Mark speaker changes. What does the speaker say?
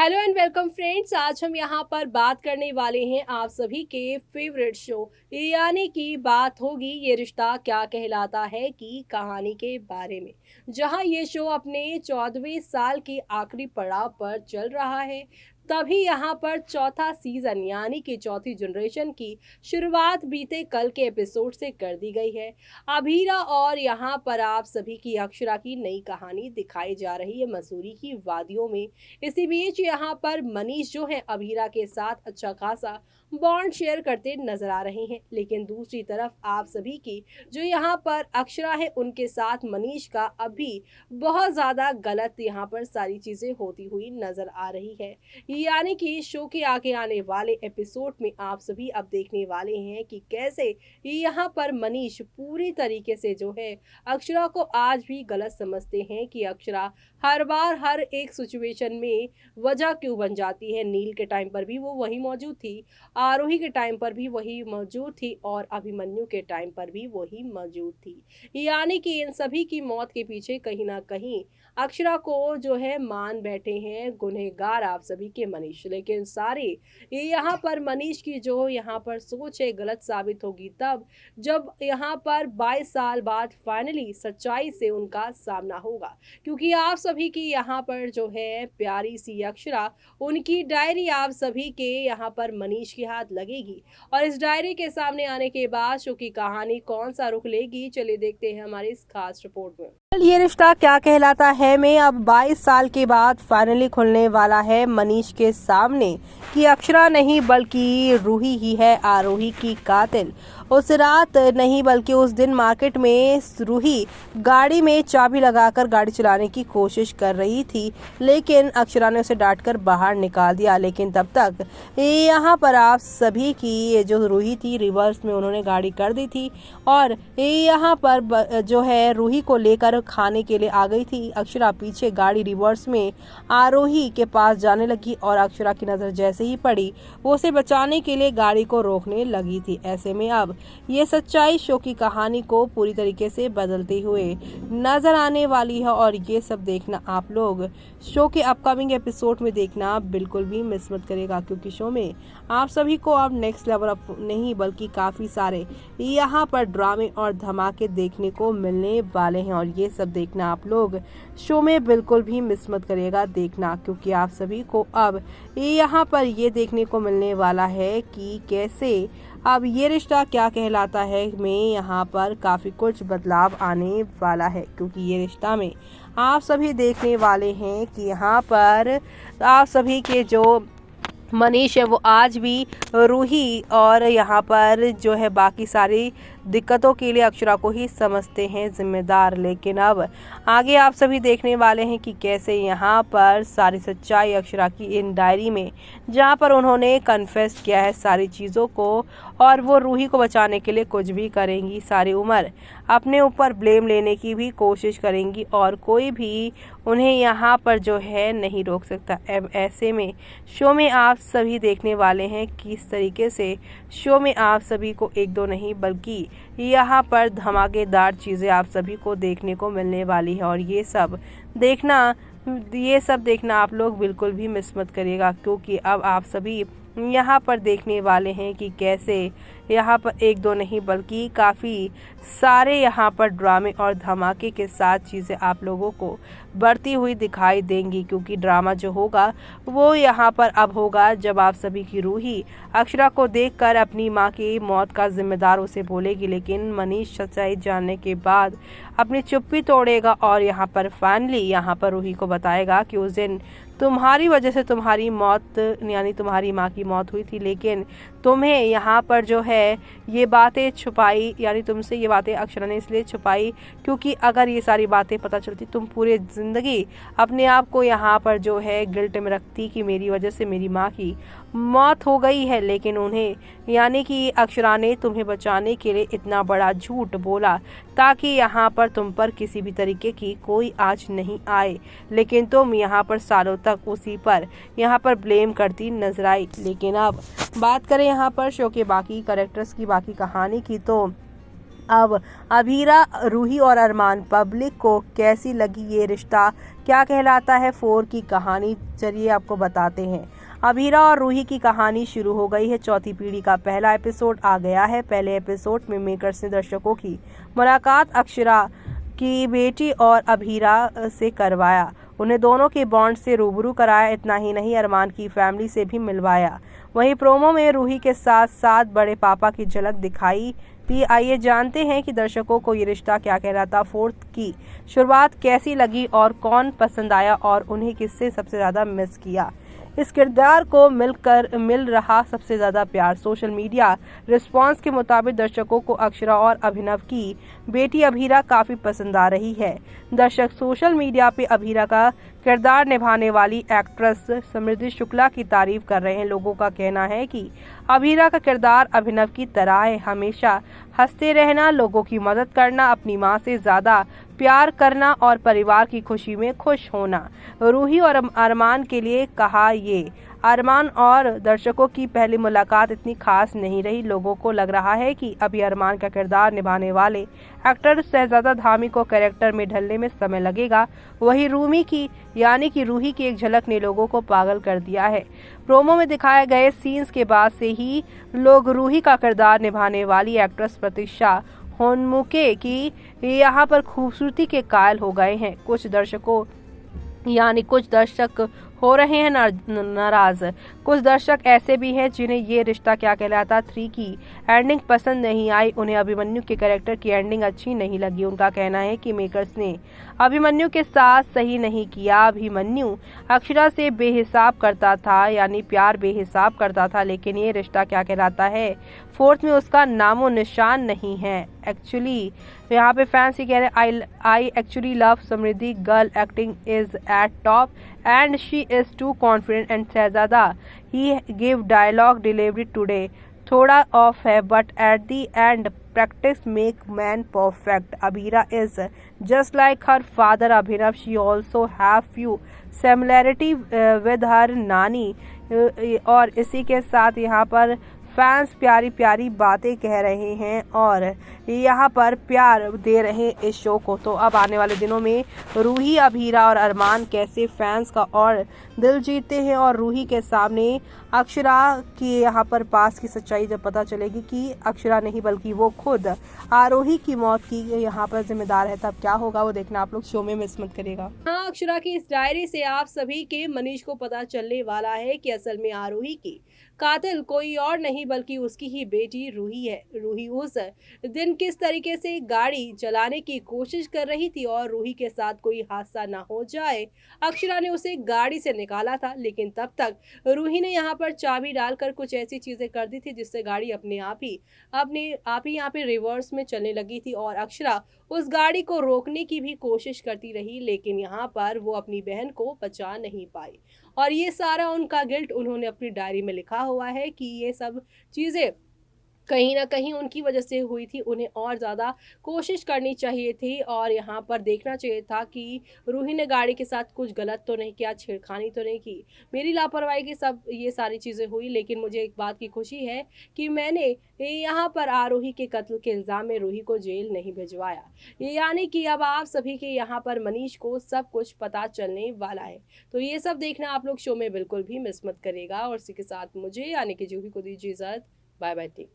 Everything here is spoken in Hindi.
Speaker 1: Hello and welcome friends. आज हम यहाँ पर बात करने वाले हैं आप सभी के फेवरेट शो यानी कि बात होगी ये रिश्ता क्या कहलाता है की कहानी के बारे में, जहाँ ये शो अपने 14वें साल के आखिरी पड़ाव पर चल रहा है। तभी यहाँ पर चौथा सीजन यानी कि चौथी जनरेशन की शुरुआत बीते कल के एपिसोड से कर दी गई है। अभीरा और यहाँ पर आप सभी की अक्षरा की नई कहानी दिखाई जा रही है मसूरी की वादियों में। इसी बीच यहाँ पर मनीष जो है अभीरा के साथ अच्छा खासा बॉन्ड शेयर करते नजर आ रहे हैं, लेकिन दूसरी तरफ आप सभी की जो यहाँ पर अक्षरा है उनके साथ मनीष का अभी बहुत ज्यादा गलत यहाँ पर सारी चीजें होती हुई नजर आ रही है। यानी कि शो के आगे आने वाले एपिसोड में आप सभी अब देखने वाले हैं कि कैसे यहाँ पर मनीष पूरी तरीके से जो है अक्षरा को आज भी गलत समझते हैं कि अक्षरा हर बार हर एक सिचुएशन में वजह क्यों बन जाती है। नील के टाइम पर भी वो वही मौजूद थी, आरोही के टाइम पर भी वही मौजूद थी और अभिमन्यु के टाइम पर भी वही मौजूद थी। यानी कि इन सभी की मौत के पीछे कहीं ना कहीं अक्षरा को जो है मान बैठे हैं गुनहगार आप सभी के मनीष। लेकिन सारे ये यहाँ पर मनीष की जो यहाँ पर सोच है गलत साबित होगी तब जब यहाँ पर 22 साल बाद फाइनली सच्चाई से उनका सामना होगा, क्योंकि आप सभी की यहाँ पर जो है प्यारी सी अक्षरा उनकी डायरी आप सभी के यहाँ पर मनीष के हाथ लगेगी और इस डायरी के सामने आने के बाद शो की कहानी कौन सा रुख लेगी, चलिए देखते हैं हमारी इस खास रिपोर्ट में। ये रिश्ता क्या कहलाता है में अब 22 साल के बाद फाइनली खुलने वाला है मनीष के सामने कि अक्षरा नहीं बल्कि रूही ही है आरोही की कातिल। उस रात नहीं बल्कि उस दिन मार्केट में रूही गाड़ी में चाबी लगाकर गाड़ी चलाने की कोशिश कर रही थी, लेकिन अक्षरा ने उसे डांटकर बाहर निकाल दिया। लेकिन तब तक यहाँ पर आप सभी की जो रूही थी रिवर्स में उन्होंने गाड़ी कर दी थी और यहाँ पर जो है रूही को लेकर खाने के लिए आ गई थी। अक्षरा पीछे गाड़ी रिवर्स में आरोही के पास जाने लगी और अक्षरा की नजर जैसे ही पड़ी वो उसे बचाने के लिए गाड़ी को रोकने लगी थी। ऐसे में अब ये सच्चाई शो की कहानी को पूरी तरीके से बदलते हुए नजर आने वाली है और ये सब देखना आप लोग शो के अपकमिंग एपिसोड में देखना बिल्कुल भी मिस मत करेगा, क्योंकि शो में आप सभी को अब नेक्स्ट लेवल अप नहीं बल्कि काफी सारे यहाँ पर ड्रामे और धमाके देखने को मिलने वाले हैं और ये सब देखना आप लोग शो में बिल्कुल भी मिस मत करिएगा देखना, क्योंकि आप सभी को अब यहाँ पर ये देखने को मिलने वाला है कि कैसे अब ये रिश्ता क्या कहलाता है में यहाँ पर काफी कुछ बदलाव आने वाला है, क्योंकि ये रिश्ता में आप सभी देखने वाले हैं कि यहाँ पर आप सभी के जो मनीष है वो आज भी रूही और यहाँ पर जो है बाकी सारी दिक्कतों के लिए अक्षरा को ही समझते हैं जिम्मेदार। लेकिन अब आगे आप सभी देखने वाले हैं कि कैसे यहाँ पर सारी सच्चाई अक्षरा की इन डायरी में जहाँ पर उन्होंने कन्फेस किया है सारी चीज़ों को और वो रूही को बचाने के लिए कुछ भी करेंगी, सारी उम्र अपने ऊपर ब्लेम लेने की भी कोशिश करेंगी और कोई भी उन्हें यहाँ पर जो है नहीं रोक सकता। अब ऐसे में शो में आप सभी देखने वाले हैं किस तरीके से शो में आप सभी को एक दो नहीं बल्कि यहाँ पर धमाकेदार चीज़ें आप सभी को देखने को मिलने वाली है और ये सब देखना आप लोग बिल्कुल भी मिस मत करिएगा, क्योंकि अब आप सभी यहाँ पर देखने वाले हैं कि कैसे यहाँ पर एक दो नहीं बल्कि काफ़ी सारे यहाँ पर ड्रामे और धमाके के साथ चीज़ें आप लोगों को बढ़ती हुई दिखाई देंगी, क्योंकि ड्रामा जो होगा वो यहाँ पर अब होगा जब आप सभी की रूही अक्षरा को देखकर अपनी माँ की मौत का जिम्मेदार उसे बोलेगी। लेकिन मनीष सच्चाई जानने के बाद अपनी चुप्पी तोड़ेगा और यहाँ पर फाइनली यहाँ पर रूही को बताएगा कि उस दिन तुम्हारी वजह से तुम्हारी मौत यानी तुम्हारी माँ की मौत हुई थी, लेकिन तुम्हें यहाँ पर जो है ये बातें छुपाई यानी तुमसे ये बातें अक्षरा ने इसलिए छुपाई क्योंकि अगर ये सारी बातें पता चलती तुम पूरे ज़िंदगी अपने आप को यहाँ पर जो है गिल्ट में रखती कि मेरी वजह से मेरी माँ की मौत हो गई है। लेकिन उन्हें यानी कि अक्षरा ने तुम्हें बचाने के लिए इतना बड़ा झूठ बोला ताकि यहाँ पर तुम पर किसी भी तरीके की कोई आँच नहीं आए, लेकिन तुम यहाँ पर सालों तक उसी पर यहाँ पर ब्लेम करती नजर आई। लेकिन अब बात करें यहाँ पर शो के बाकी कैरेक्टर्स की बाकी कहानी की तो अब अभीरा, रूही और अरमान, पब्लिक को कैसी लगी ये रिश्ता क्या कहलाता है 4 की कहानी, चलिए आपको बताते हैं। अभीरा और रूही की कहानी शुरू हो गई है। चौथी पीढ़ी का पहला एपिसोड आ गया है। पहले एपिसोड में मेकर्स ने दर्शकों की मुलाकात अक्षरा की बेटी और अभीरा से करवाया। उन्हें दोनों के बॉन्ड से रूबरू कराया। इतना ही नहीं, अरमान की फैमिली से भी मिलवाया। वहीं प्रोमो में रूही के साथ साथ बड़े पापा की झलक दिखाई दी। आइए जानते हैं कि दर्शकों को ये रिश्ता क्या कहलाता 4 की शुरुआत कैसी लगी और कौन पसंद आया और उन्हें किससे सबसे ज्यादा मिस किया। इस किरदार को मिल रहा सबसे ज्यादा प्यार। सोशल मीडिया रिस्पांस के मुताबिक दर्शकों को अक्षरा और अभिनव की बेटी अभीरा काफी पसंद आ रही है। दर्शक सोशल मीडिया पे अभीरा का किरदार निभाने वाली एक्ट्रेस समृद्धि शुक्ला की तारीफ कर रहे हैं। लोगों का कहना है कि अभीरा का किरदार अभिनव की तरह है, हमेशा हंसते रहना, लोगों की मदद करना, अपनी मां से ज्यादा प्यार करना और परिवार की खुशी में खुश होना। रूही और अरमान के लिए कहा ये अरमान और दर्शकों की पहली मुलाकात इतनी खास नहीं रही। लोगों को लग रहा है कि अभी अरमान का किरदार निभाने वाले एक्टर शहजादा धामी को कैरेक्टर में ढलने में समय लगेगा। वही रूही की एक झलक ने लोगों को पागल कर दिया है। प्रोमो में दिखाए गए सीन्स के बाद से ही लोग रूही का किरदार निभाने वाली एक्ट्रेस प्रतीक्षा होनमुके की यहाँ पर खूबसूरती के कायल हो गए हैं। कुछ दर्शक हो रहे हैं नाराज। कुछ दर्शक ऐसे भी हैं जिन्हें ये रिश्ता क्या कहलाता 3 की एंडिंग पसंद नहीं आई। उन्हें अभिमन्यु के कैरेक्टर की एंडिंग अच्छी नहीं लगी। उनका कहना है कि मेकर्स ने अभिमन्यु के साथ सही नहीं किया। अभिमन्यु अक्षरा से बेहिसाब करता था, यानी प्यार बेहिसाब करता था, लेकिन ये रिश्ता क्या कहलाता है 4 में उसका नामो निशान नहीं है। एक्चुअली यहाँ पे फैंस ही कह रहे हैं I actually love Samriddhi girl, acting is at top and she is too confident and Shehzada he gave dialogue delivery today थोड़ा ऑफ है but at the end practice make man perfect. Abhira is just like her father Abhinav. She also have few similarity with her नानी। और इसी के साथ यहाँ पर फैंस प्यारी प्यारी बातें कह रहे हैं और यहाँ पर प्यार दे रहे हैं इस शो को। तो अब आने वाले दिनों में रूही, अभीरा और अरमान कैसे फैंस का और दिल जीतते हैं और रूही के सामने अक्षरा की यहाँ पर पास की सच्चाई जब पता चलेगी कि अक्षरा नहीं बल्कि वो खुद आरोही की मौत की यहाँ पर जिम्मेदार है, तब क्या होगा वो देखना आप लोग शो में मिस मत करिएगा। हाँ, अक्षरा की इस डायरी से आप सभी के मनीष को पता चलने वाला है कि असल में आरोही की कातिल कोई और नहीं बल्कि उसकी ही बेटी रूही है। रूही उस दिन किस तरीके से गाड़ी चलाने की कोशिश कर रही थी और रूही के साथ कोई हादसा ना हो जाए, अक्षरा ने उसे गाड़ी से निकाला था, लेकिन तब तक रूही ने यहाँ पर चाबी डालकर कुछ ऐसी चीजें कर दी थी जिससे गाड़ी अपने आप ही यहाँ पे रिवर्स में चलने लगी थी और अक्षरा उस गाड़ी को रोकने की भी कोशिश करती रही, लेकिन यहाँ पर वो अपनी बहन को बचा नहीं पाई और ये सारा उनका गिल्ट उन्होंने अपनी डायरी में लिखा हुआ है कि ये सब चीजें कहीं ना कहीं उनकी वजह से हुई थी। उन्हें और ज़्यादा कोशिश करनी चाहिए थी और यहाँ पर देखना चाहिए था कि रूही ने गाड़ी के साथ कुछ गलत तो नहीं किया, छेड़खानी तो नहीं की। मेरी लापरवाही की सब ये सारी चीज़ें हुई, लेकिन मुझे एक बात की खुशी है कि मैंने यहाँ पर आरोही के कत्ल के इल्ज़ाम में रूही को जेल नहीं भिजवाया। यानी कि अब आप सभी के यहाँ पर मनीष को सब कुछ पता चलने वाला है। तो ये सब देखना आप लोग शो में बिल्कुल भी मिस मत करिएगा और इसी के साथ मुझे यानी कि जूही को दीजिए इजाज़त। Bye bye, take.